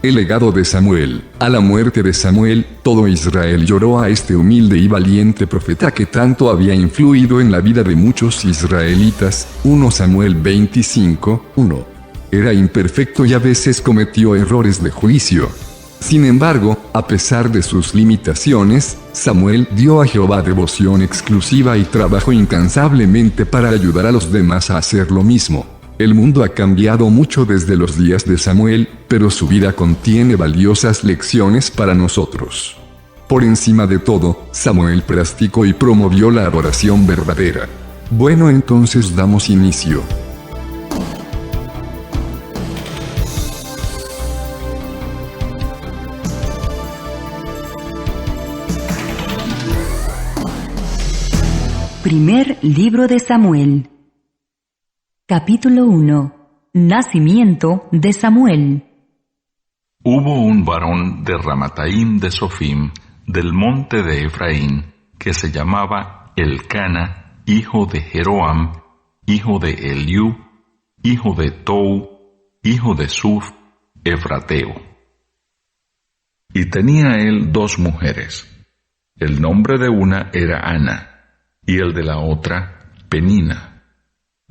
El legado de Samuel. A la muerte de Samuel, todo Israel lloró a este humilde y valiente profeta que tanto había influido en la vida de muchos israelitas. 1 Samuel 25:1. Era imperfecto y a veces cometió errores de juicio. Sin embargo, a pesar de sus limitaciones, Samuel dio a Jehová devoción exclusiva y trabajó incansablemente para ayudar a los demás a hacer lo mismo. El mundo ha cambiado mucho desde los días de Samuel, pero su vida contiene valiosas lecciones para nosotros. Por encima de todo, Samuel practicó y promovió la adoración verdadera. Bueno, entonces damos inicio. Primer libro de Samuel. Capítulo 1. Nacimiento de Samuel. Hubo un varón de Ramataim de Sofim, del monte de Efraín, que se llamaba Elcana, hijo de Jeroam, hijo de Eliú, hijo de Tou, hijo de Suf, Efrateo. Y tenía él 2 mujeres. El nombre de una era Ana, y el de la otra, Penina.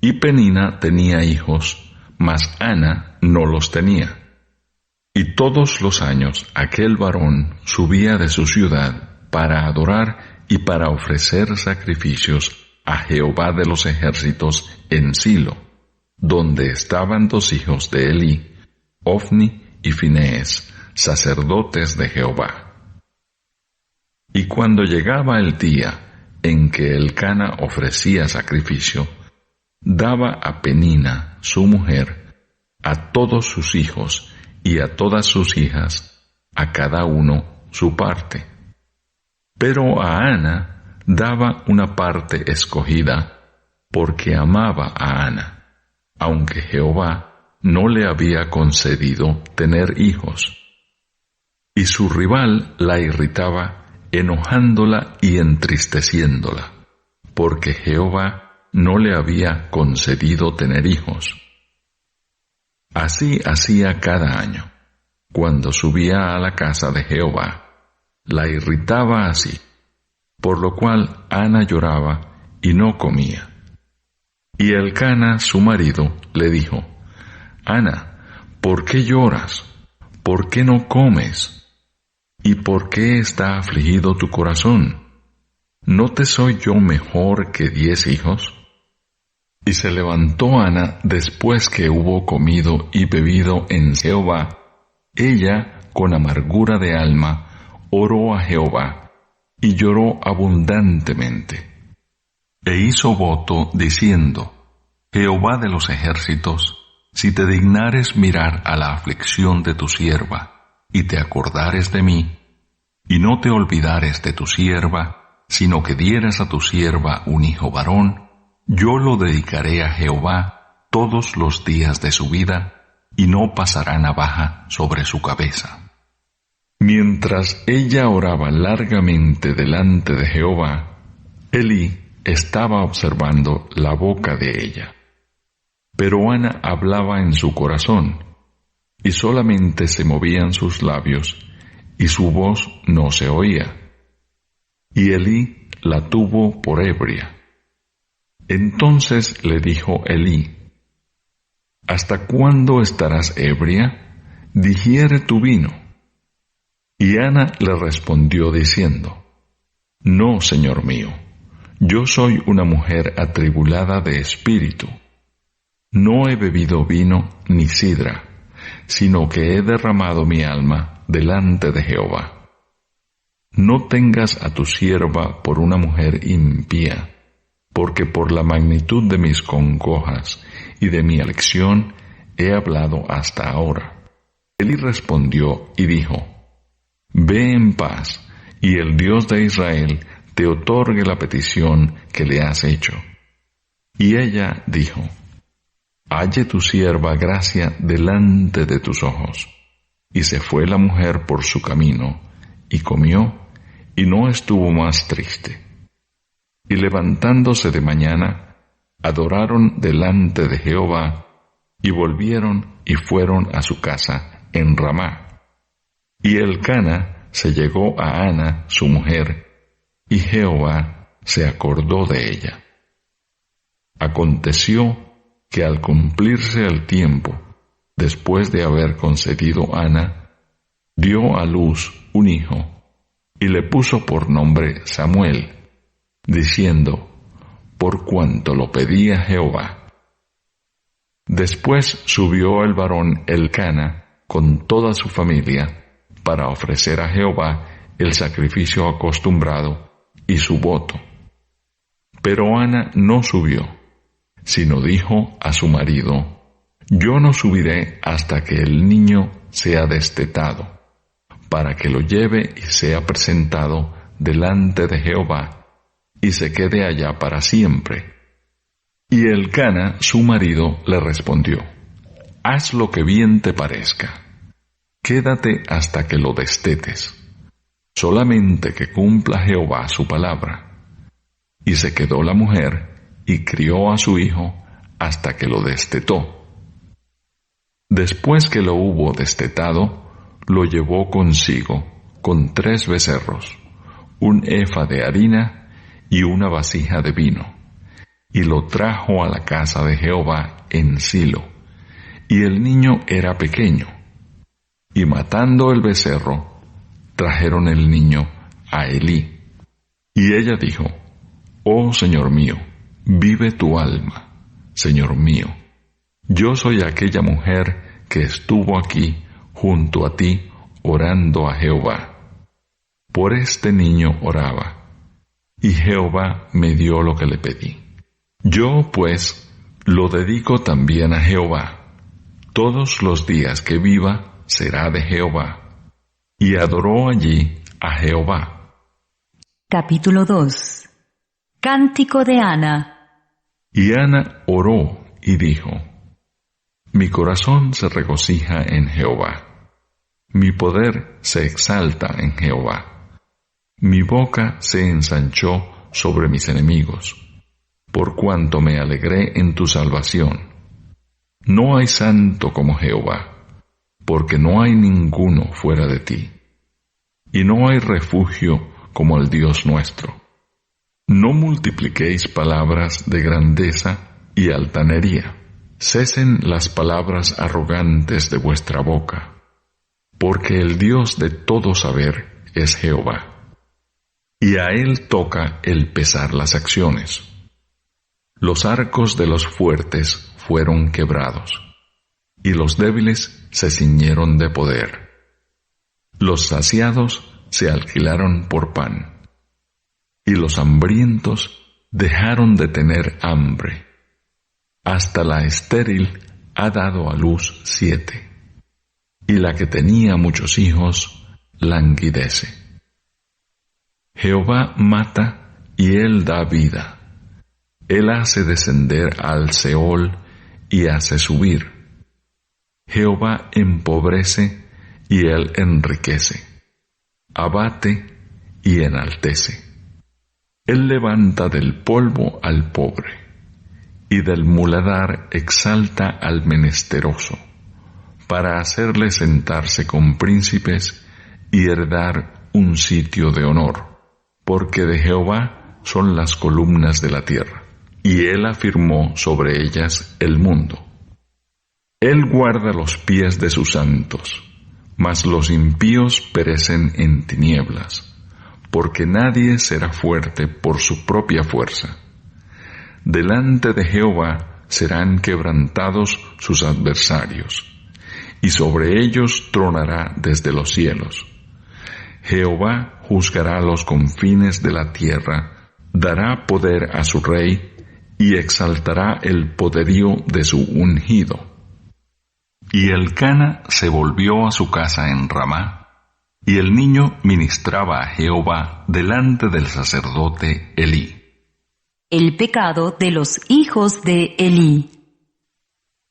Y Penina tenía hijos, mas Ana no los tenía. Y todos los años aquel varón subía de su ciudad para adorar y para ofrecer sacrificios a Jehová de los ejércitos en Silo, donde estaban 2 hijos de Elí, Ofni y Finees, sacerdotes de Jehová. Y cuando llegaba el día en que Elcana ofrecía sacrificio, daba a Penina, su mujer, a todos sus hijos y a todas sus hijas, a cada uno su parte. Pero a Ana daba una parte escogida, porque amaba a Ana, aunque Jehová no le había concedido tener hijos. Y su rival la irritaba, enojándola y entristeciéndola, porque Jehová no le había concedido tener hijos. Así hacía cada año. Cuando subía a la casa de Jehová, la irritaba así, por lo cual Ana lloraba y no comía. Y Elcana, su marido, le dijo: Ana, ¿por qué lloras? ¿Por qué no comes? ¿Y por qué está afligido tu corazón? ¿No te soy yo mejor que 10 hijos? Y se levantó Ana después que hubo comido y bebido en Jehová. Ella, con amargura de alma, oró a Jehová, y lloró abundantemente. E hizo voto, diciendo: Jehová de los ejércitos, si te dignares mirar a la aflicción de tu sierva, y te acordares de mí, y no te olvidares de tu sierva, sino que dieras a tu sierva un hijo varón, yo lo dedicaré a Jehová todos los días de su vida, y no pasará navaja sobre su cabeza. Mientras ella oraba largamente delante de Jehová, Elí estaba observando la boca de ella. Pero Ana hablaba en su corazón, y solamente se movían sus labios, y su voz no se oía. Y Elí la tuvo por ebria. Entonces le dijo Elí: ¿Hasta cuándo estarás ebria? Digiere tu vino. Y Ana le respondió diciendo: No, señor mío, yo soy una mujer atribulada de espíritu. No he bebido vino ni sidra, sino que he derramado mi alma delante de Jehová. No tengas a tu sierva por una mujer impía, porque por la magnitud de mis congojas y de mi aflicción he hablado hasta ahora. Elí respondió y dijo: Ve en paz, y el Dios de Israel te otorgue la petición que le has hecho. Y ella dijo: Halle tu sierva gracia delante de tus ojos. Y se fue la mujer por su camino, y comió, y no estuvo más triste. Y levantándose de mañana, adoraron delante de Jehová, y volvieron y fueron a su casa en Ramá. Y Elcana se llegó a Ana, su mujer, y Jehová se acordó de ella. Aconteció que al cumplirse el tiempo, después de haber concebido Ana, dio a luz un hijo, y le puso por nombre Samuel, diciendo, por cuanto lo pedía Jehová. Después subió el varón Elcana con toda su familia para ofrecer a Jehová el sacrificio acostumbrado y su voto. Pero Ana no subió, sino dijo a su marido, yo no subiré hasta que el niño sea destetado, para que lo lleve y sea presentado delante de Jehová, y se quede allá para siempre. Y Elcana, su marido, le respondió, haz lo que bien te parezca, quédate hasta que lo destetes, solamente que cumpla Jehová su palabra. Y se quedó la mujer, y crió a su hijo hasta que lo destetó. Después que lo hubo destetado, lo llevó consigo con 3 becerros, un efa de harina y una vasija de vino, y lo trajo a la casa de Jehová en Silo, y el niño era pequeño. Y matando el becerro, trajeron el niño a Elí. Y ella dijo, oh Señor mío, vive tu alma, Señor mío. Yo soy aquella mujer que estuvo aquí junto a ti orando a Jehová. Por este niño oraba, y Jehová me dio lo que le pedí. Yo, pues, lo dedico también a Jehová. Todos los días que viva será de Jehová. Y adoró allí a Jehová. Capítulo 2. Cántico de Ana. Y Ana oró y dijo, mi corazón se regocija en Jehová, mi poder se exalta en Jehová, mi boca se ensanchó sobre mis enemigos, por cuanto me alegré en tu salvación. No hay santo como Jehová, porque no hay ninguno fuera de ti, y no hay refugio como el Dios nuestro. No multipliquéis palabras de grandeza y altanería. Cesen las palabras arrogantes de vuestra boca, porque el Dios de todo saber es Jehová, y a él toca el pesar las acciones. Los arcos de los fuertes fueron quebrados, y los débiles se ciñeron de poder. Los saciados se alquilaron por pan, y los hambrientos dejaron de tener hambre. Hasta la estéril ha dado a luz 7, y la que tenía muchos hijos languidece. Jehová mata y él da vida. Él hace descender al Seol y hace subir. Jehová empobrece y él enriquece. Abate y enaltece. Él levanta del polvo al pobre, y del muladar exalta al menesteroso, para hacerle sentarse con príncipes y heredar un sitio de honor, porque de Jehová son las columnas de la tierra, y él afirmó sobre ellas el mundo. Él guarda los pies de sus santos, mas los impíos perecen en tinieblas, porque nadie será fuerte por su propia fuerza. Delante de Jehová serán quebrantados sus adversarios, y sobre ellos tronará desde los cielos. Jehová juzgará los confines de la tierra, dará poder a su rey, y exaltará el poderío de su ungido. Y Elcana se volvió a su casa en Ramá, y el niño ministraba a Jehová delante del sacerdote Elí. El pecado de los hijos de Elí.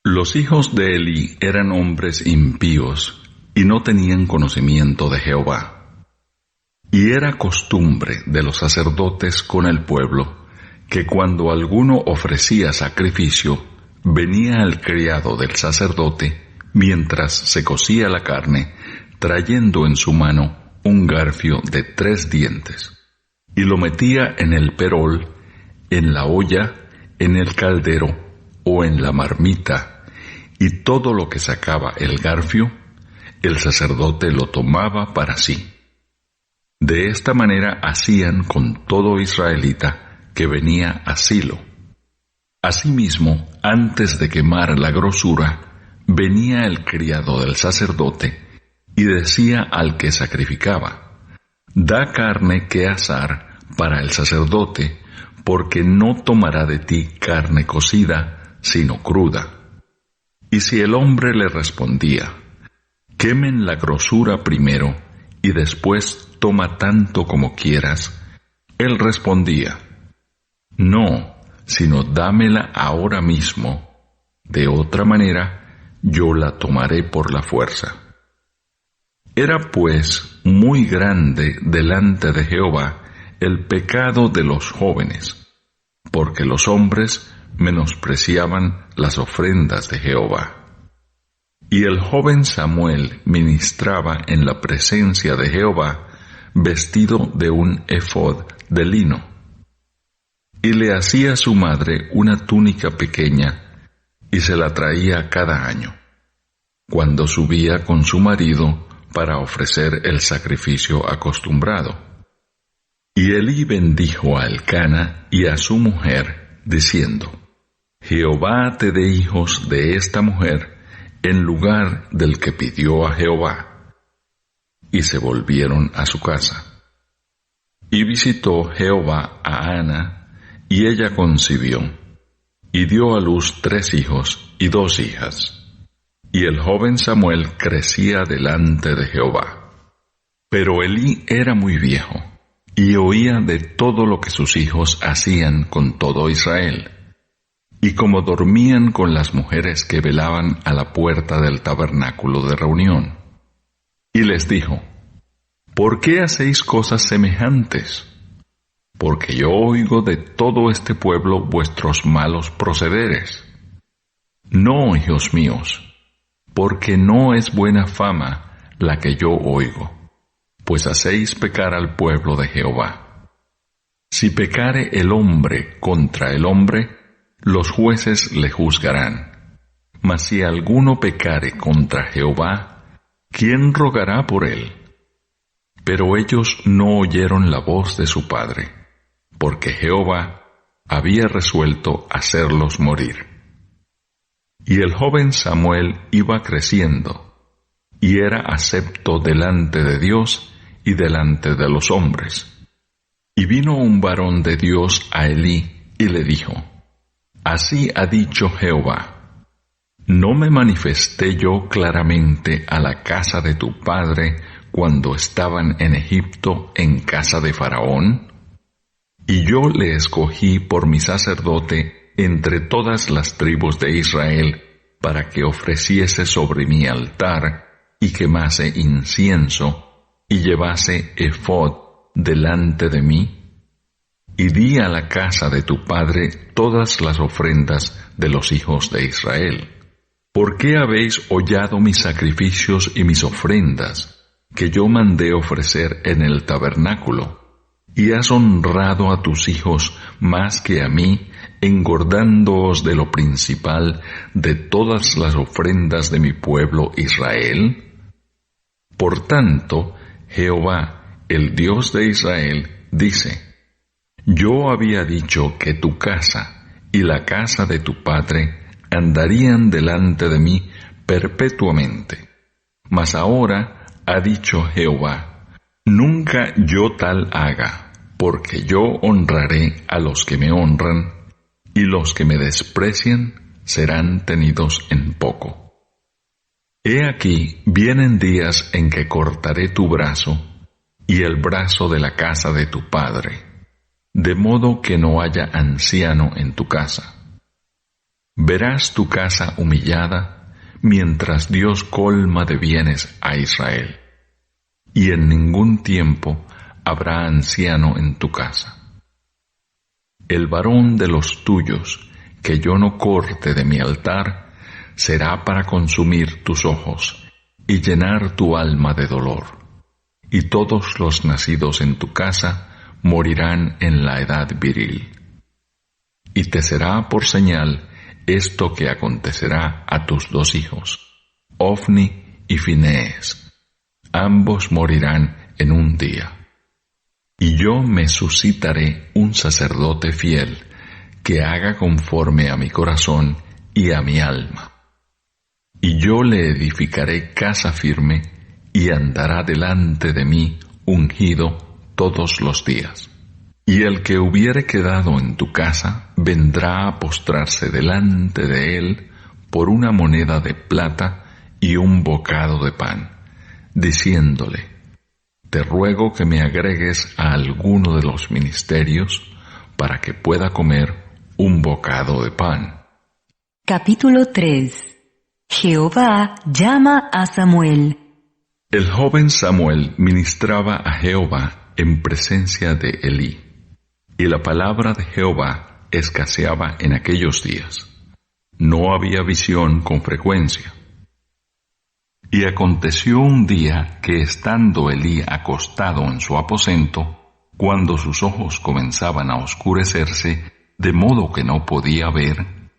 Los hijos de Elí eran hombres impíos, y no tenían conocimiento de Jehová. Y era costumbre de los sacerdotes con el pueblo, que cuando alguno ofrecía sacrificio, venía el criado del sacerdote, mientras se cocía la carne, trayendo en su mano un garfio de 3 dientes, y lo metía en el perol, en la olla, en el caldero o en la marmita, y todo lo que sacaba el garfio, el sacerdote lo tomaba para sí. De esta manera hacían con todo israelita que venía a Silo. Asimismo, antes de quemar la grosura, venía el criado del sacerdote y decía al que sacrificaba: da carne que asar para el sacerdote, porque no tomará de ti carne cocida, sino cruda. Y si el hombre le respondía: quemen la grosura primero, y después toma tanto como quieras, él respondía: no, sino dámela ahora mismo, de otra manera yo la tomaré por la fuerza. Era pues muy grande delante de Jehová el pecado de los jóvenes, porque los hombres menospreciaban las ofrendas de Jehová. Y el joven Samuel ministraba en la presencia de Jehová, vestido de un efod de lino. Y le hacía su madre una túnica pequeña, y se la traía cada año, cuando subía con su marido para ofrecer el sacrificio acostumbrado. Y Elí bendijo a Elcana y a su mujer, diciendo: Jehová te dé hijos de esta mujer, en lugar del que pidió a Jehová. Y se volvieron a su casa. Y visitó Jehová a Ana, y ella concibió, y dio a luz 3 hijos y 2 hijas. Y el joven Samuel crecía delante de Jehová. Pero Elí era muy viejo, y oía de todo lo que sus hijos hacían con todo Israel. Y como dormían con las mujeres que velaban a la puerta del tabernáculo de reunión. Y les dijo: ¿por qué hacéis cosas semejantes? Porque yo oigo de todo este pueblo vuestros malos procederes. No, hijos míos, porque no es buena fama la que yo oigo, pues hacéis pecar al pueblo de Jehová. Si pecare el hombre contra el hombre, los jueces le juzgarán. Mas si alguno pecare contra Jehová, ¿quién rogará por él? Pero ellos no oyeron la voz de su padre, porque Jehová había resuelto hacerlos morir. Y el joven Samuel iba creciendo, y era acepto delante de Dios y delante de los hombres. Y vino un varón de Dios a Elí, y le dijo: Así ha dicho Jehová: ¿no me manifesté yo claramente a la casa de tu padre cuando estaban en Egipto en casa de Faraón? Y yo le escogí por mi sacerdote entre todas las tribus de Israel, para que ofreciese sobre mi altar, y quemase incienso, y llevase efod delante de mí. Y di a la casa de tu padre todas las ofrendas de los hijos de Israel. ¿Por qué habéis hollado mis sacrificios y mis ofrendas, que yo mandé ofrecer en el tabernáculo? Y has honrado a tus hijos más que a mí, engordándoos de lo principal de todas las ofrendas de mi pueblo Israel. Por tanto, Jehová, el Dios de Israel, dice: Yo había dicho que tu casa y la casa de tu padre andarían delante de mí perpetuamente. Mas ahora ha dicho Jehová: Nunca yo tal haga, porque yo honraré a los que me honran, y los que me desprecian serán tenidos en poco. He aquí, vienen días en que cortaré tu brazo, y el brazo de la casa de tu padre, de modo que no haya anciano en tu casa. Verás tu casa humillada, mientras Dios colma de bienes a Israel, y en ningún tiempo habrá anciano en tu casa. El varón de los tuyos, que yo no corte de mi altar, será para consumir tus ojos, y llenar tu alma de dolor. Y todos los nacidos en tu casa morirán en la edad viril. Y te será por señal esto que acontecerá a tus 2 hijos, Ofni y Finees. Ambos morirán en un día. Y yo me suscitaré un sacerdote fiel, que haga conforme a mi corazón y a mi alma. Y yo le edificaré casa firme, y andará delante de mí ungido todos los días. Y el que hubiere quedado en tu casa vendrá a postrarse delante de él por una moneda de plata y un bocado de pan, diciéndole: te ruego que me agregues a alguno de los ministerios para que pueda comer un bocado de pan. Capítulo 3. Jehová llama a Samuel. El joven Samuel ministraba a Jehová en presencia de Elí, y la palabra de Jehová escaseaba en aquellos días. No había visión con frecuencia. Y aconteció un día que, estando Elí acostado en su aposento, cuando sus ojos comenzaban a oscurecerse, de modo que no podía ver,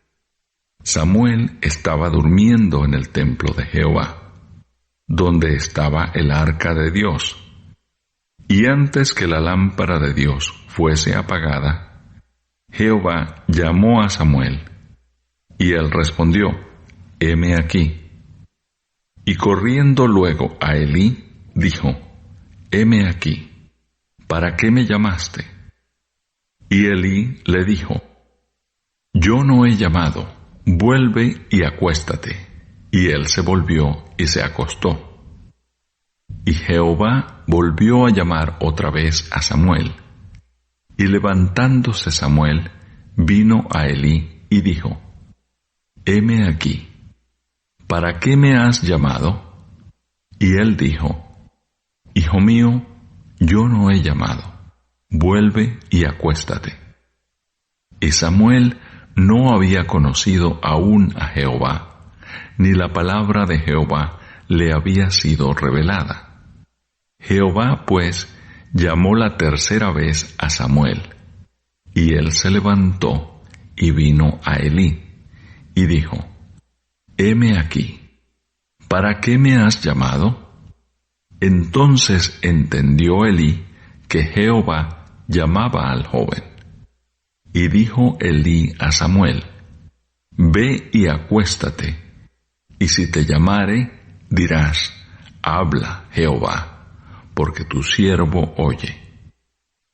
Samuel estaba durmiendo en el templo de Jehová, donde estaba el arca de Dios. Y antes que la lámpara de Dios fuese apagada, Jehová llamó a Samuel, y él respondió: heme aquí. Y corriendo luego a Elí, dijo: heme aquí, ¿para qué me llamaste? Y Elí le dijo: yo no he llamado, vuelve y acuéstate. Y él se volvió y se acostó. Y Jehová volvió a llamar otra vez a Samuel. Y levantándose Samuel, vino a Elí y dijo: heme aquí, ¿para qué me has llamado? Y él dijo: hijo mío, yo no he llamado, vuelve y acuéstate. Y Samuel no había conocido aún a Jehová, ni la palabra de Jehová le había sido revelada. Jehová, pues, llamó la tercera vez a Samuel, y él se levantó y vino a Elí, y dijo: heme aquí, ¿para qué me has llamado? Entonces entendió Elí que Jehová llamaba al joven. Y dijo Elí a Samuel: ve y acuéstate, y si te llamare, dirás: habla, Jehová, porque tu siervo oye.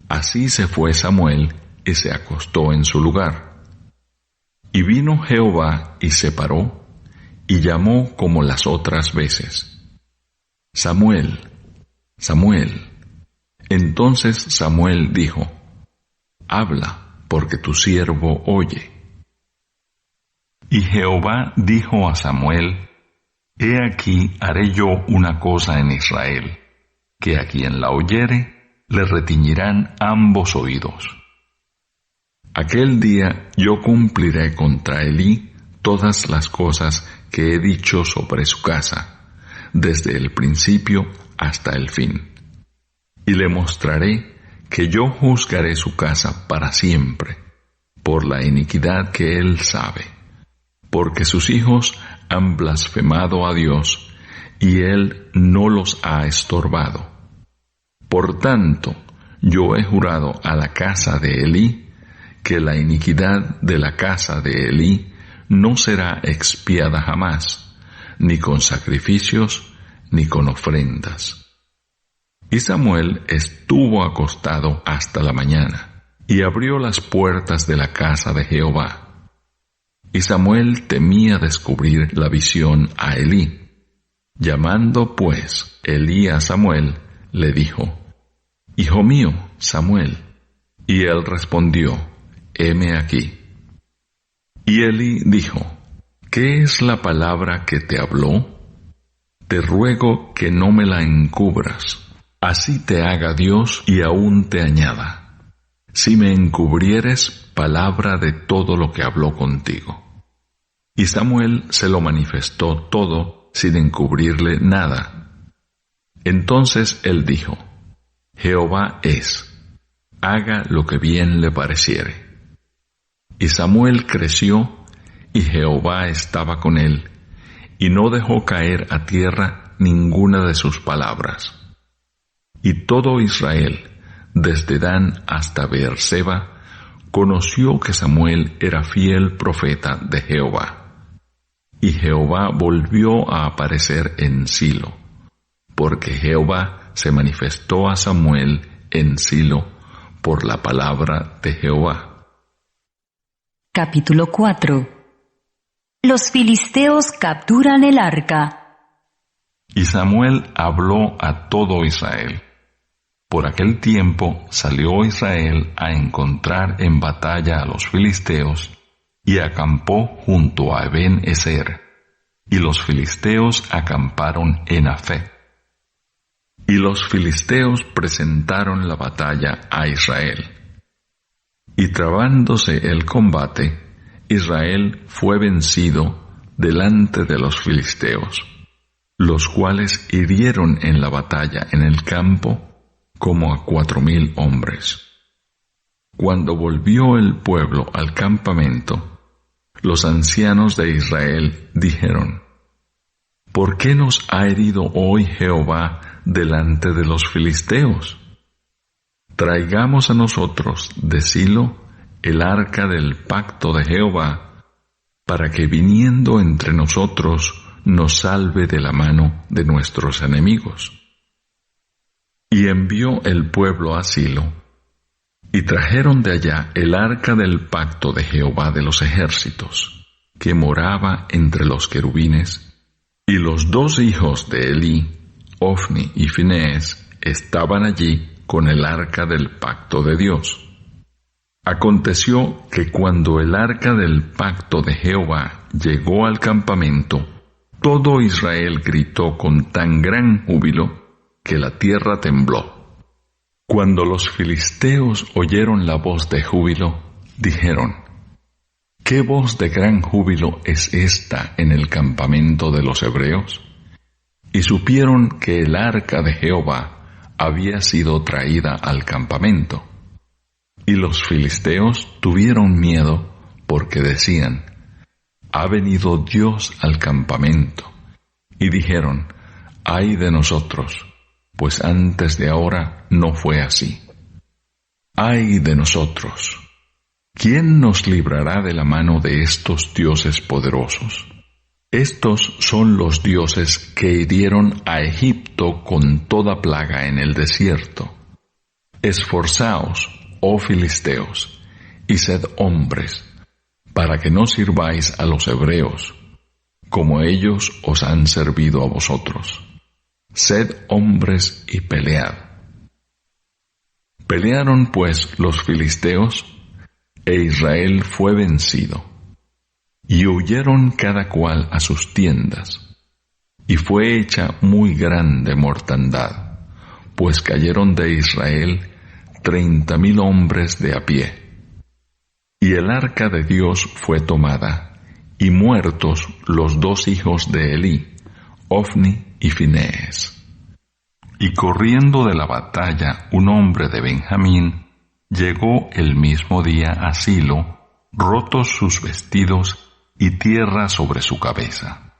Así se fue Samuel y se acostó en su lugar. Y vino Jehová y se paró, y llamó como las otras veces: Samuel, Samuel. Entonces Samuel dijo: habla, porque tu siervo oye. Y Jehová dijo a Samuel: he aquí haré yo una cosa en Israel, que a quien la oyere le retiñirán ambos oídos. Aquel día yo cumpliré contra Elí todas las cosas que he dicho sobre su casa, desde el principio hasta el fin. Y le mostraré que yo juzgaré su casa para siempre, por la iniquidad que él sabe, porque sus hijos han blasfemado a Dios, y él no los ha estorbado. Por tanto, yo he jurado a la casa de Elí, que la iniquidad de la casa de Elí no será expiada jamás, ni con sacrificios, ni con ofrendas. Y Samuel estuvo acostado hasta la mañana, y abrió las puertas de la casa de Jehová. Y Samuel temía descubrir la visión a Elí. Llamando pues Elí a Samuel, le dijo: hijo mío, Samuel. Y él respondió: heme aquí. Y Elí dijo: ¿qué es la palabra que te habló? Te ruego que no me la encubras. Así te haga Dios y aún te añada, si me encubrieres palabra de todo lo que habló contigo. Y Samuel se lo manifestó todo sin encubrirle nada. Entonces él dijo: Jehová es, haga lo que bien le pareciere. Y Samuel creció, y Jehová estaba con él, y no dejó caer a tierra ninguna de sus palabras. Y todo Israel, desde Dan hasta Beerseba, conoció que Samuel era fiel profeta de Jehová. Y Jehová volvió a aparecer en Silo, porque Jehová se manifestó a Samuel en Silo por la palabra de Jehová. Capítulo 4. Los filisteos capturan el arca. Y Samuel habló a todo Israel. Por aquel tiempo salió Israel a encontrar en batalla a los filisteos, y acampó junto a Ben-Ezer, y los filisteos acamparon en Afec. Y los filisteos presentaron la batalla a Israel. Y trabándose el combate, Israel fue vencido delante de los filisteos, los cuales hirieron en la batalla en el campo como a 4,000 hombres. Cuando volvió el pueblo al campamento, los ancianos de Israel dijeron: ¿Por qué nos ha herido hoy Jehová delante de los filisteos? Traigamos a nosotros de Silo el arca del pacto de Jehová, para que viniendo entre nosotros nos salve de la mano de nuestros enemigos. Y envió el pueblo a Silo, y trajeron de allá el arca del pacto de Jehová de los ejércitos, que moraba entre los querubines, y los 2 hijos de Elí, Ofni y Finees, estaban allí con el arca del pacto de Dios. Aconteció que cuando el arca del pacto de Jehová llegó al campamento, todo Israel gritó con tan gran júbilo que la tierra tembló. Cuando los filisteos oyeron la voz de júbilo, dijeron: ¿Qué voz de gran júbilo es esta en el campamento de los hebreos? Y supieron que el arca de Jehová había sido traída al campamento. Y los filisteos tuvieron miedo, porque decían: ha venido Dios al campamento. Y dijeron: ay de nosotros, pues antes de ahora no fue así. Ay de nosotros, ¿quién nos librará de la mano de estos dioses poderosos? Estos son los dioses que hirieron a Egipto con toda plaga en el desierto. Esforzaos, oh filisteos, y sed hombres, para que no sirváis a los hebreos, como ellos os han servido a vosotros. Sed hombres y pelead. Pelearon pues los filisteos, e Israel fue vencido. Y huyeron cada cual a sus tiendas, y fue hecha muy grande mortandad, pues cayeron de Israel 30,000 hombres de a pie. Y el arca de Dios fue tomada, y muertos los 2 hijos de Elí, Ofni y Finees. Y corriendo de la batalla un hombre de Benjamín, llegó el mismo día a Silo, rotos sus vestidos y tierra sobre su cabeza.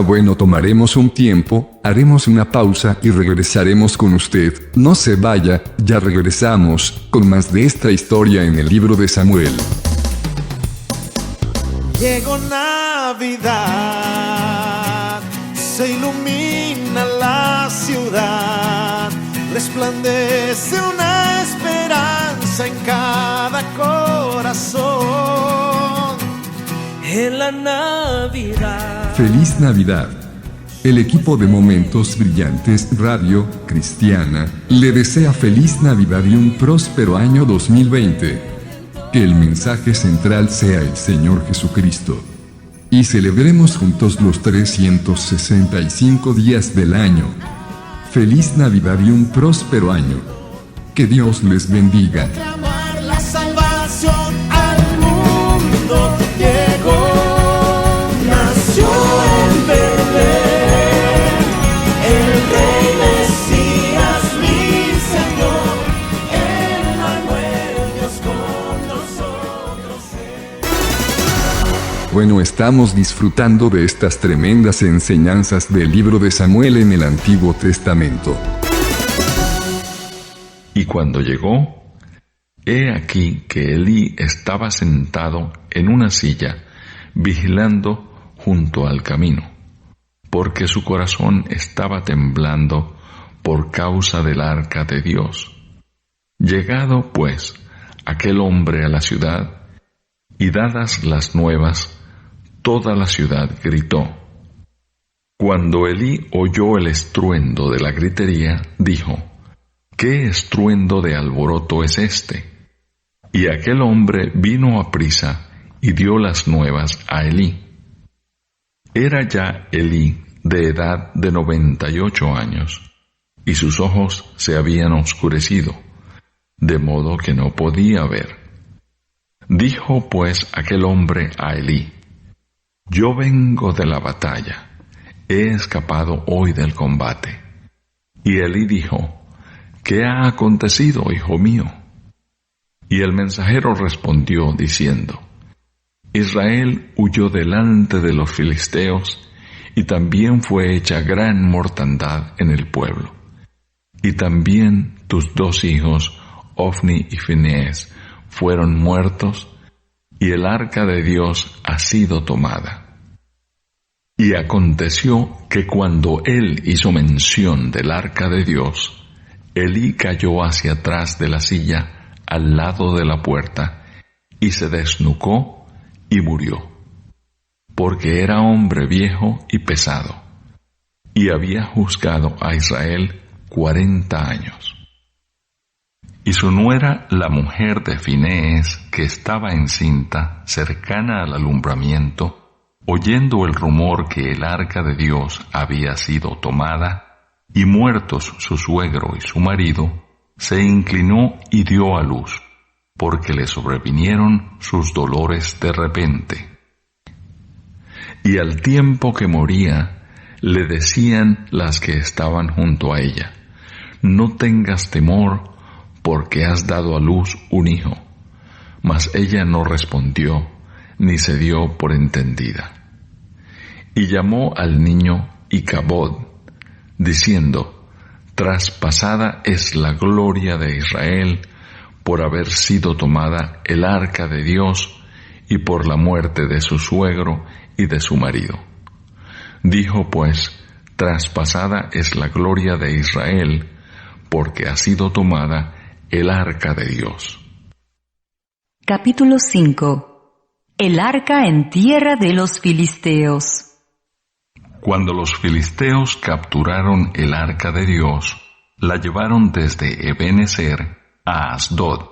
Bueno, tomaremos un tiempo, haremos una pausa y regresaremos con usted. No se vaya, ya regresamos con más de esta historia en el libro de Samuel. Llegó Navidad, se ilumina la ciudad, resplandece una esperanza en cada corazón. En la Navidad. ¡Feliz Navidad! El equipo de Momentos Brillantes Radio Cristiana le desea feliz Navidad y un próspero año 2020. Que el mensaje central sea el Señor Jesucristo. Y celebremos juntos los 365 días del año. Feliz Navidad y un próspero año. Que Dios les bendiga. Proclamar la salvación al mundo. Llegó bueno, estamos disfrutando de estas tremendas enseñanzas del libro de Samuel en el Antiguo Testamento. Y cuando llegó, he aquí que Elí estaba sentado en una silla, vigilando junto al camino, porque su corazón estaba temblando por causa del arca de Dios. Llegado, pues, aquel hombre a la ciudad, y dadas las nuevas, toda la ciudad gritó. Cuando Elí oyó el estruendo de la gritería, dijo: ¿Qué estruendo de alboroto es este? Y aquel hombre vino aprisa y dio las nuevas a Elí. Era ya Elí de edad de 98 años, y sus ojos se habían oscurecido, de modo que no podía ver. Dijo pues aquel hombre a Elí: Yo vengo de la batalla, he escapado hoy del combate. Y Elí dijo: ¿Qué ha acontecido, hijo mío? Y el mensajero respondió diciendo: Israel huyó delante de los filisteos, y también fue hecha gran mortandad en el pueblo. Y también tus 2 hijos, Ofni y Finees, fueron muertos, y el arca de Dios ha sido tomada. Y aconteció que cuando él hizo mención del arca de Dios, Elí cayó hacia atrás de la silla, al lado de la puerta, y se desnucó y murió, porque era hombre viejo y pesado, y había juzgado a Israel 40 años. Y su nuera, la mujer de Finees, que estaba encinta, cercana al alumbramiento, oyendo el rumor que el arca de Dios había sido tomada, y muertos su suegro y su marido, se inclinó y dio a luz, porque le sobrevinieron sus dolores de repente. Y al tiempo que moría, le decían las que estaban junto a ella: No tengas temor, porque has dado a luz un hijo. Mas ella no respondió, ni se dio por entendida. Y llamó al niño Icabod, diciendo: Traspasada es la gloria de Israel, por haber sido tomada el arca de Dios, y por la muerte de su suegro y de su marido. Dijo pues: Traspasada es la gloria de Israel, porque ha sido tomada el arca de Dios. Capítulo 5. El arca en tierra de los filisteos. Cuando los filisteos capturaron el arca de Dios, la llevaron desde Ebenezer a Asdod,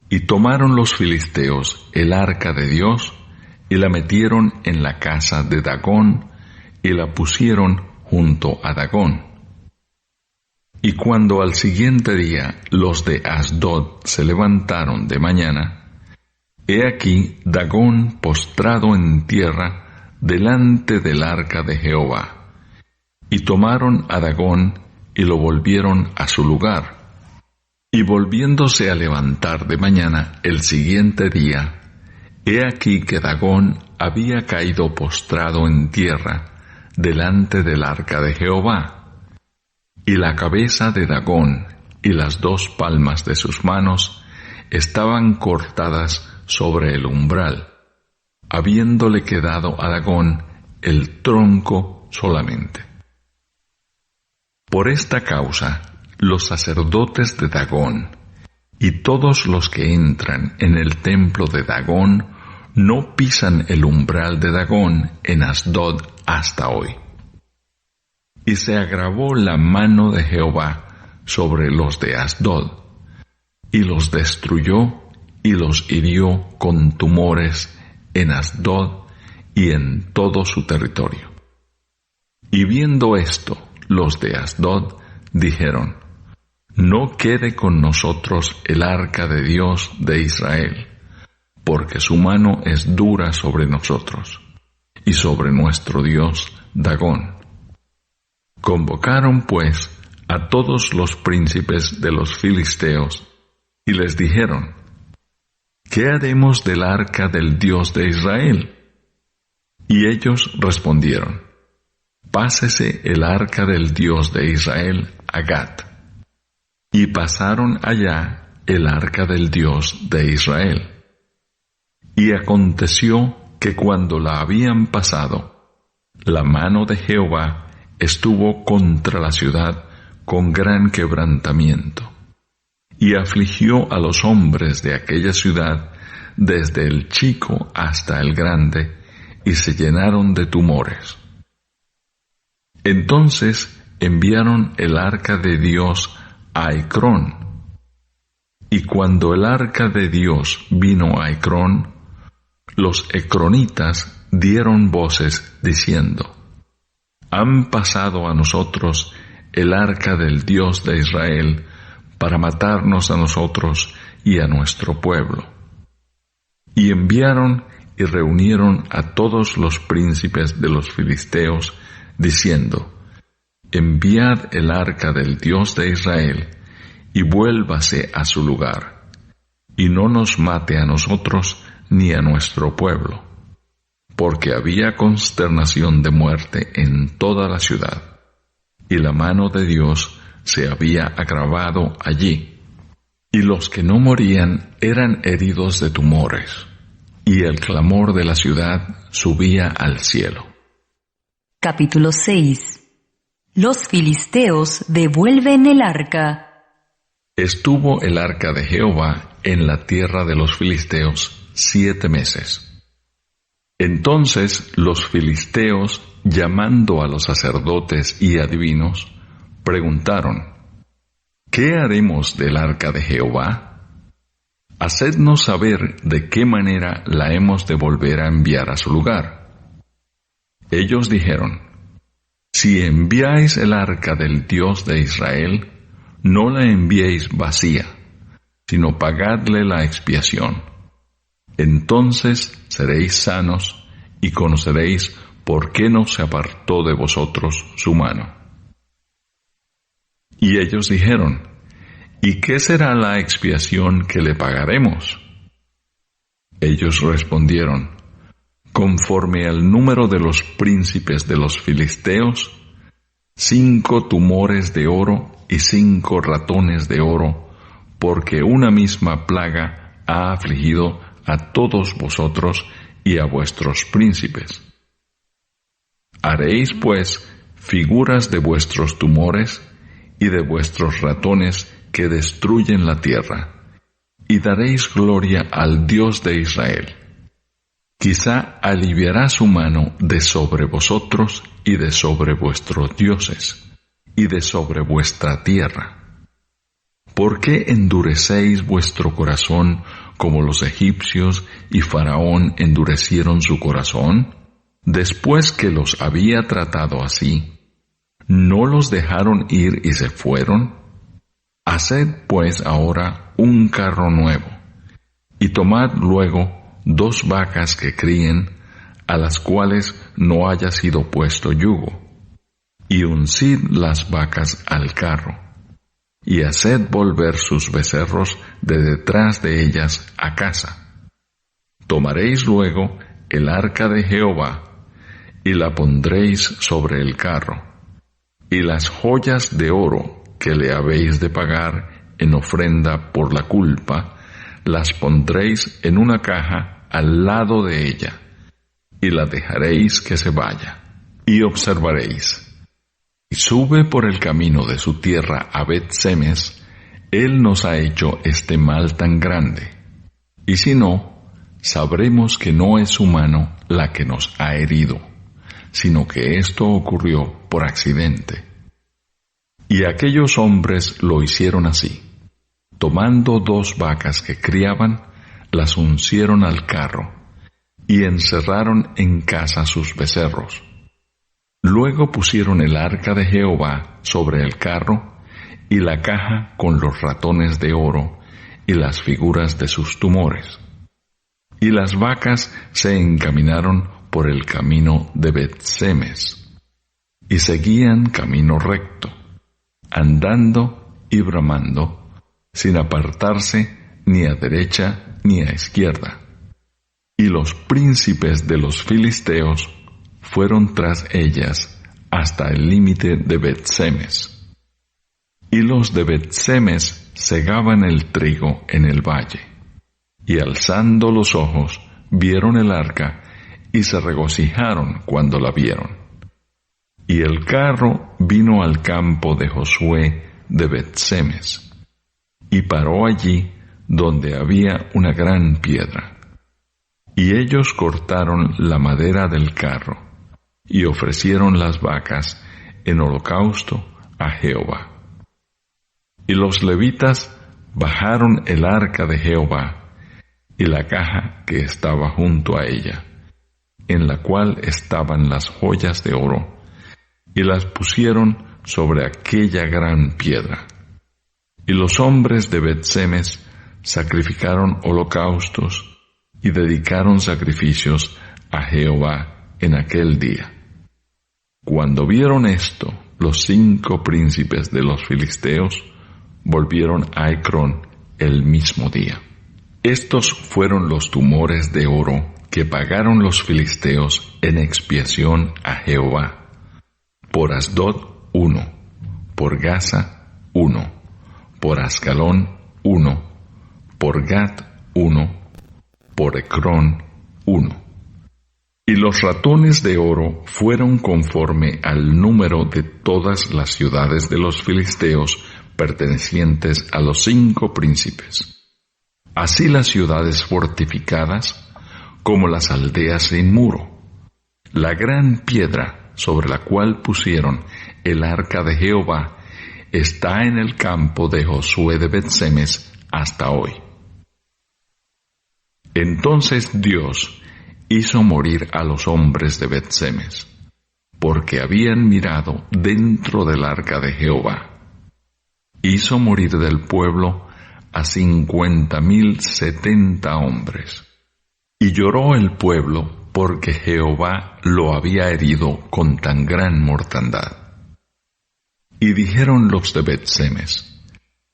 y tomaron los filisteos el arca de Dios, y la metieron en la casa de Dagón, y la pusieron junto a Dagón. Y cuando al siguiente día los de Asdod se levantaron de mañana, he aquí Dagón postrado en tierra delante del arca de Jehová. Y tomaron a Dagón y lo volvieron a su lugar. Y volviéndose a levantar de mañana el siguiente día, he aquí que Dagón había caído postrado en tierra delante del arca de Jehová. Y la cabeza de Dagón y las 2 palmas de sus manos estaban cortadas sobre el umbral, habiéndole quedado a Dagón el tronco solamente. Por esta causa, los sacerdotes de Dagón y todos los que entran en el templo de Dagón no pisan el umbral de Dagón en Asdod hasta hoy. Y se agravó la mano de Jehová sobre los de Asdod, y los destruyó y los hirió con tumores en Asdod y en todo su territorio. Y viendo esto, los de Asdod dijeron: No quede con nosotros el arca de Dios de Israel, porque su mano es dura sobre nosotros, y sobre nuestro Dios Dagón. Convocaron pues a todos los príncipes de los filisteos, y les dijeron: ¿Qué haremos del arca del Dios de Israel? Y ellos respondieron: Pásese el arca del Dios de Israel a Gat. Y pasaron allá el arca del Dios de Israel. Y aconteció que cuando la habían pasado, la mano de Jehová estuvo contra la ciudad con gran quebrantamiento, y afligió a los hombres de aquella ciudad, desde el chico hasta el grande, y se llenaron de tumores. Entonces enviaron el arca de Dios a Ecrón. Y cuando el arca de Dios vino a Ecrón, los ecronitas dieron voces diciendo: Han pasado a nosotros el arca del Dios de Israel para matarnos a nosotros y a nuestro pueblo. Y enviaron y reunieron a todos los príncipes de los filisteos, diciendo: Enviad el arca del Dios de Israel, y vuélvase a su lugar, y no nos mate a nosotros ni a nuestro pueblo, porque había consternación de muerte en toda la ciudad, y la mano de Dios se había agravado allí, y los que no morían eran heridos de tumores, y el clamor de la ciudad subía al cielo. Capítulo 6. Los filisteos devuelven el arca. Estuvo el arca de Jehová en la tierra de los filisteos 7 meses. Entonces los filisteos, llamando a los sacerdotes y adivinos, preguntaron: ¿Qué haremos del arca de Jehová? Hacednos saber de qué manera la hemos de volver a enviar a su lugar. Ellos dijeron: Si enviáis el arca del Dios de Israel, no la enviéis vacía, sino pagadle la expiación. Entonces seréis sanos y conoceréis por qué no se apartó de vosotros su mano. Y ellos dijeron: ¿Y qué será la expiación que le pagaremos? Ellos respondieron: Conforme al número de los príncipes de los filisteos, 5 tumores de oro y 5 ratones de oro, porque una misma plaga ha afligido a todos vosotros y a vuestros príncipes. Haréis, pues, figuras de vuestros tumores y de vuestros ratones que destruyen la tierra, y daréis gloria al Dios de Israel. Quizá aliviará su mano de sobre vosotros y de sobre vuestros dioses, y de sobre vuestra tierra. ¿Por qué endurecéis vuestro corazón como los egipcios y Faraón endurecieron su corazón? Después que los había tratado así, ¿no los dejaron ir y se fueron? Haced pues ahora un carro nuevo, y tomad luego 2 vacas que críen, a las cuales no haya sido puesto yugo, y uncid las vacas al carro, y haced volver sus becerros de detrás de ellas a casa. Tomaréis luego el arca de Jehová, y la pondréis sobre el carro, y las joyas de oro que le habéis de pagar en ofrenda por la culpa, las pondréis en una caja al lado de ella, y la dejaréis que se vaya, y observaréis. Y sube por el camino de su tierra a Bet-Semes, él nos ha hecho este mal tan grande. Y si no, sabremos que no es su mano la que nos ha herido, sino que esto ocurrió por accidente. Y aquellos hombres lo hicieron así. Tomando 2 vacas que criaban, las uncieron al carro, y encerraron en casa sus becerros. Luego pusieron el arca de Jehová sobre el carro, y la caja con los ratones de oro, y las figuras de sus tumores. Y las vacas se encaminaron por el camino de Bet-Semes, y seguían camino recto, andando y bramando, sin apartarse ni a derecha ni a izquierda. Y los príncipes de los filisteos fueron tras ellas hasta el límite de Bet-Semes. Y los de Bet-Semes segaban el trigo en el valle. Y alzando los ojos, vieron el arca, y se regocijaron cuando la vieron. Y el carro vino al campo de Josué de Bet-Semes, y paró allí donde había una gran piedra. Y ellos cortaron la madera del carro, y ofrecieron las vacas en holocausto a Jehová. Y los levitas bajaron el arca de Jehová, y la caja que estaba junto a ella, en la cual estaban las joyas de oro, y las pusieron sobre aquella gran piedra. Y los hombres de Bet-Semes sacrificaron holocaustos y dedicaron sacrificios a Jehová en aquel día. Cuando vieron esto, los 5 príncipes de los filisteos volvieron a Ecrón el mismo día. Estos fueron los tumores de oro que pagaron los filisteos en expiación a Jehová: por Asdod 1, por Gaza 1, por Ascalón 1, por Gat 1, por Ecrón 1. Y los ratones de oro fueron conforme al número de todas las ciudades de los filisteos pertenecientes a los 5 príncipes. Así las ciudades fortificadas como las aldeas sin muro. La gran piedra sobre la cual pusieron el arca de Jehová está en el campo de Josué de Bet-Semes hasta hoy. Entonces Dios hizo morir a los hombres de Bet-Semes, porque habían mirado dentro del arca de Jehová. Hizo morir del pueblo a 50,070 hombres. Y lloró el pueblo porque Jehová lo había herido con tan gran mortandad. Y dijeron los de Bet-Semes: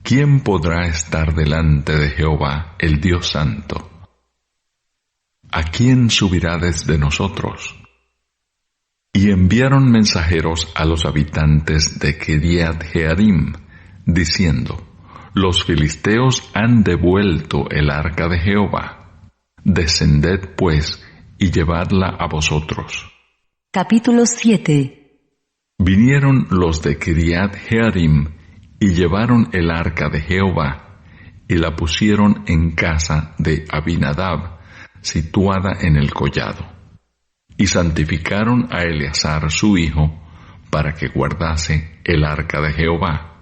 ¿quién podrá estar delante de Jehová, el Dios Santo? ¿A quién subirá desde nosotros? Y enviaron mensajeros a los habitantes de Kiriat Jearim, diciendo: los filisteos han devuelto el arca de Jehová. Descended pues y llevadla a vosotros. Capítulo 7. Vinieron los de Kiriat Jearim y llevaron el arca de Jehová y la pusieron en casa de Abinadab, situada en el collado. Y santificaron a Eleazar su hijo para que guardase el arca de Jehová.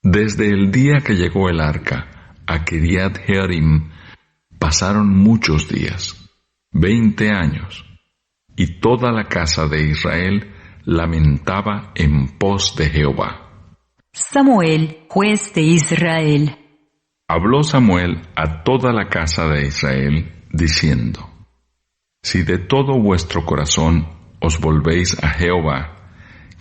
Desde el día que llegó el arca a Kiriat Jearim pasaron muchos días, 20 años, y toda la casa de Israel lamentaba en pos de Jehová. Samuel, juez de Israel. Habló Samuel a toda la casa de Israel, diciendo: si de todo vuestro corazón os volvéis a Jehová,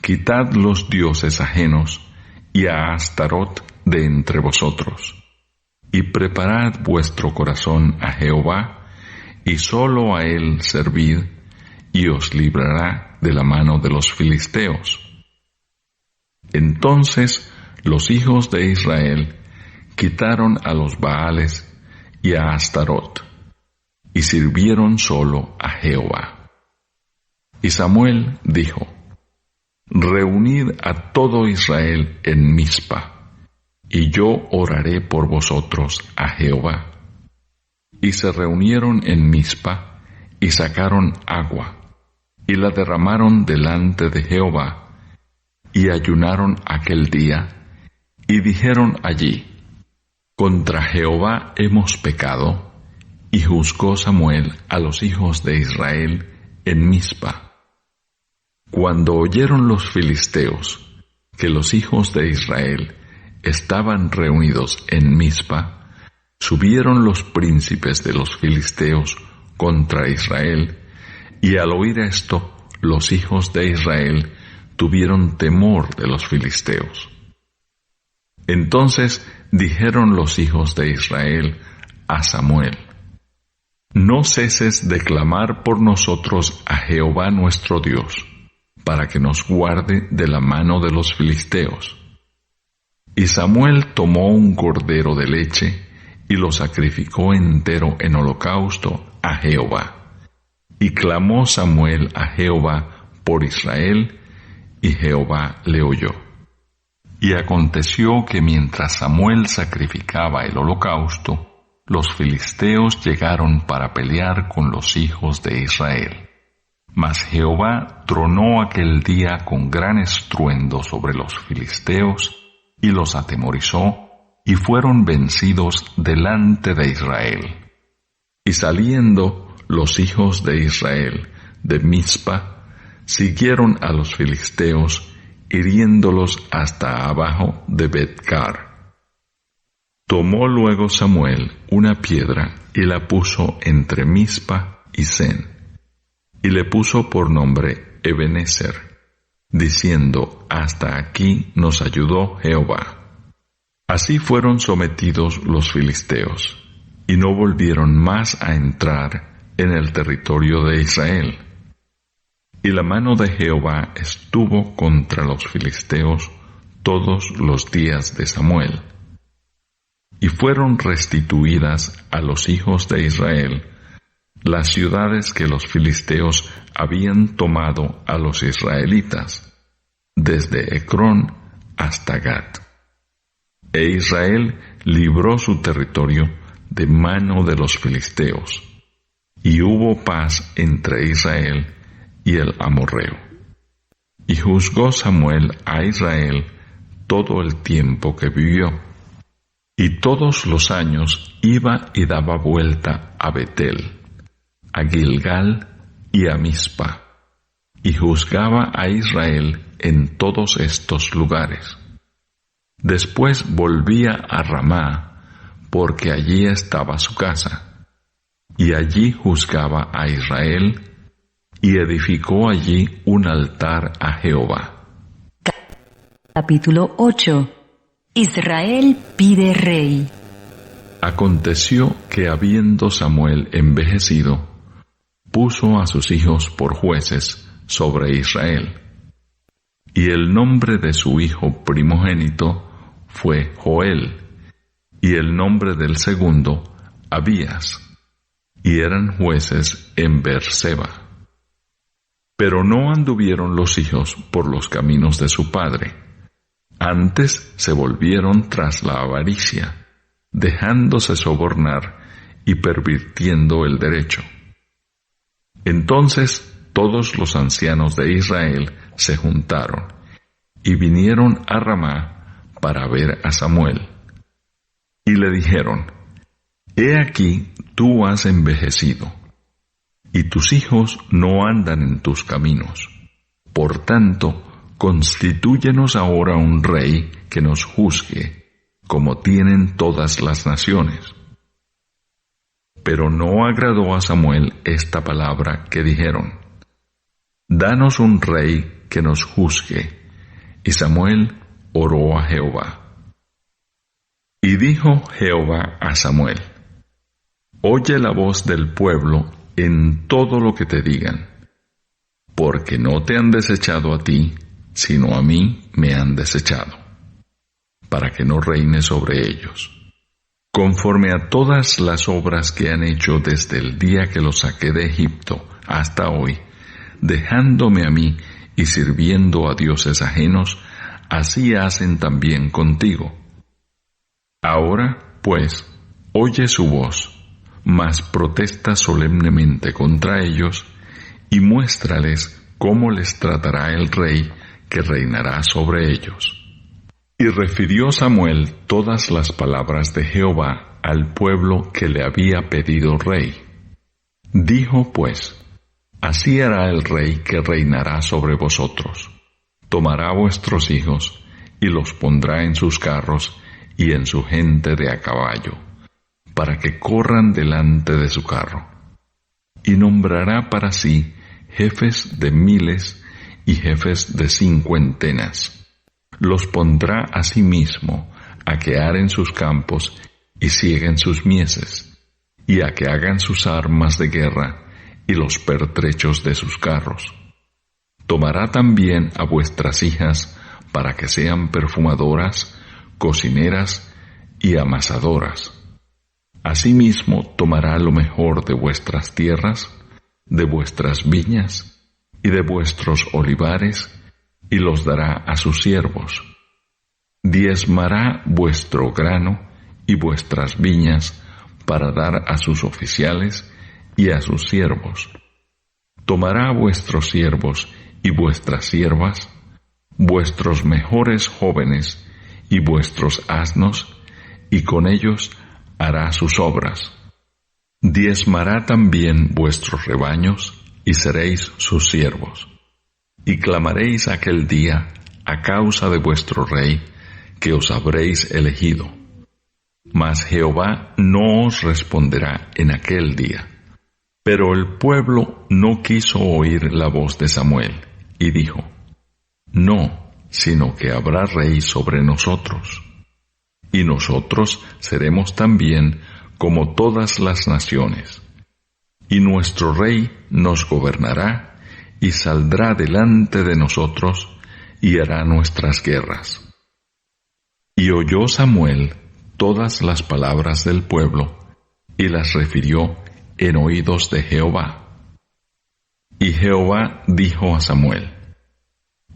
quitad los dioses ajenos y a Astarot de entre vosotros, y preparad vuestro corazón a Jehová, y sólo a él servid, y os librará de la mano de los filisteos. Entonces los hijos de Israel quitaron a los Baales y a Astarot, y sirvieron solo a Jehová. Y Samuel dijo: reunid a todo Israel en Mizpa, y yo oraré por vosotros a Jehová. Y se reunieron en Mizpa, y sacaron agua, y la derramaron delante de Jehová, y ayunaron aquel día, y dijeron allí: contra Jehová hemos pecado. Y juzgó Samuel a los hijos de Israel en Mizpa. Cuando oyeron los filisteos que los hijos de Israel estaban reunidos en Mizpa, subieron los príncipes de los filisteos contra Israel, y al oír esto, los hijos de Israel tuvieron temor de los filisteos. Entonces dijeron los hijos de Israel a Samuel: no ceses de clamar por nosotros a Jehová nuestro Dios, para que nos guarde de la mano de los filisteos. Y Samuel tomó un cordero de leche y lo sacrificó entero en holocausto a Jehová. Y clamó Samuel a Jehová por Israel, y Jehová le oyó. Y aconteció que mientras Samuel sacrificaba el holocausto, los filisteos llegaron para pelear con los hijos de Israel. Mas Jehová tronó aquel día con gran estruendo sobre los filisteos, y los atemorizó, y fueron vencidos delante de Israel. Y saliendo los hijos de Israel de Mizpa, siguieron a los filisteos, hiriéndolos hasta abajo de Bet-car. Tomó luego Samuel una piedra y la puso entre Mizpa y Sen, y le puso por nombre Ebenezer, diciendo: hasta aquí nos ayudó Jehová. Así fueron sometidos los filisteos, y no volvieron más a entrar en el territorio de Israel. Y la mano de Jehová estuvo contra los filisteos todos los días de Samuel. Y fueron restituidas a los hijos de Israel las ciudades que los filisteos habían tomado a los israelitas, desde Ecrón hasta Gat. E Israel libró su territorio de mano de los filisteos, y hubo paz entre Israel y el amorreo. Y juzgó Samuel a Israel todo el tiempo que vivió, y todos los años iba y daba vuelta a Betel, a Gilgal y a Mizpa, y juzgaba a Israel en todos estos lugares. Después volvía a Ramá, porque allí estaba su casa, y allí juzgaba a Israel, y edificó allí un altar a Jehová. Capítulo 8. Israel pide rey. Aconteció que habiendo Samuel envejecido, puso a sus hijos por jueces sobre Israel. Y el nombre de su hijo primogénito fue Joel, y el nombre del segundo Abías, y eran jueces en Beerseba. Pero no anduvieron los hijos por los caminos de su padre, antes se volvieron tras la avaricia, dejándose sobornar y pervirtiendo el derecho. Entonces todos los ancianos de Israel se juntaron, y vinieron a Ramá para ver a Samuel. Y le dijeron: He aquí tú has envejecido, y tus hijos no andan en tus caminos. Por tanto, constitúyenos ahora un rey que nos juzgue, como tienen todas las naciones. Pero no agradó a Samuel esta palabra que dijeron: Danos un rey que nos juzgue. Y Samuel oró a Jehová. Y dijo Jehová a Samuel: Oye la voz del pueblo en todo lo que te digan, porque no te han desechado a ti, sino a mí me han desechado, para que no reine sobre ellos, conforme a todas las obras que han hecho desde el día que los saqué de Egipto hasta hoy, dejándome a mí y sirviendo a dioses ajenos. Así hacen también contigo. Ahora, pues, oye su voz, mas protesta solemnemente contra ellos, y muéstrales cómo les tratará el rey que reinará sobre ellos. Y refirió Samuel todas las palabras de Jehová al pueblo que le había pedido rey. Dijo pues: Así hará el rey que reinará sobre vosotros. Tomará vuestros hijos, y los pondrá en sus carros y en su gente de a caballo, para que corran delante de su carro. Y nombrará para sí jefes de miles y jefes de cincuentenas. Los pondrá a sí mismo a que aren sus campos y sieguen sus mieses, y a que hagan sus armas de guerra y los pertrechos de sus carros. Tomará también a vuestras hijas para que sean perfumadoras, cocineras y amasadoras. Asimismo tomará lo mejor de vuestras tierras, de vuestras viñas y de vuestros olivares, y los dará a sus siervos. Diezmará vuestro grano y vuestras viñas para dar a sus oficiales y a sus siervos. Tomará vuestros siervos y vuestras siervas, vuestros mejores jóvenes y vuestros asnos, y con ellos hará sus obras. Diezmará también vuestros rebaños, y seréis sus siervos. Y clamaréis aquel día a causa de vuestro rey, que os habréis elegido. Mas Jehová no os responderá en aquel día. Pero el pueblo no quiso oír la voz de Samuel, y dijo: No, sino que habrá rey sobre nosotros. Y nosotros seremos también como todas las naciones. Y nuestro rey nos gobernará, y saldrá delante de nosotros, y hará nuestras guerras. Y oyó Samuel todas las palabras del pueblo, y las refirió en oídos de Jehová. Y Jehová dijo a Samuel: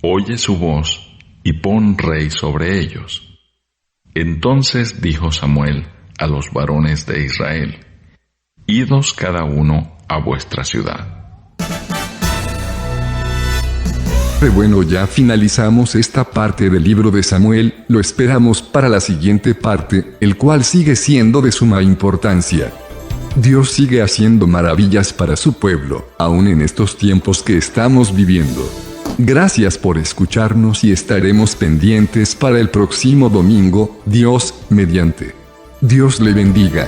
Oye su voz, y pon rey sobre ellos. Entonces dijo Samuel a los varones de Israel: Idos cada uno a vuestra ciudad. Bueno, ya finalizamos esta parte del libro de Samuel, lo esperamos para la siguiente parte, el cual sigue siendo de suma importancia. Dios sigue haciendo maravillas para su pueblo, aún en estos tiempos que estamos viviendo. Gracias por escucharnos y estaremos pendientes para el próximo domingo, Dios mediante. Dios le bendiga.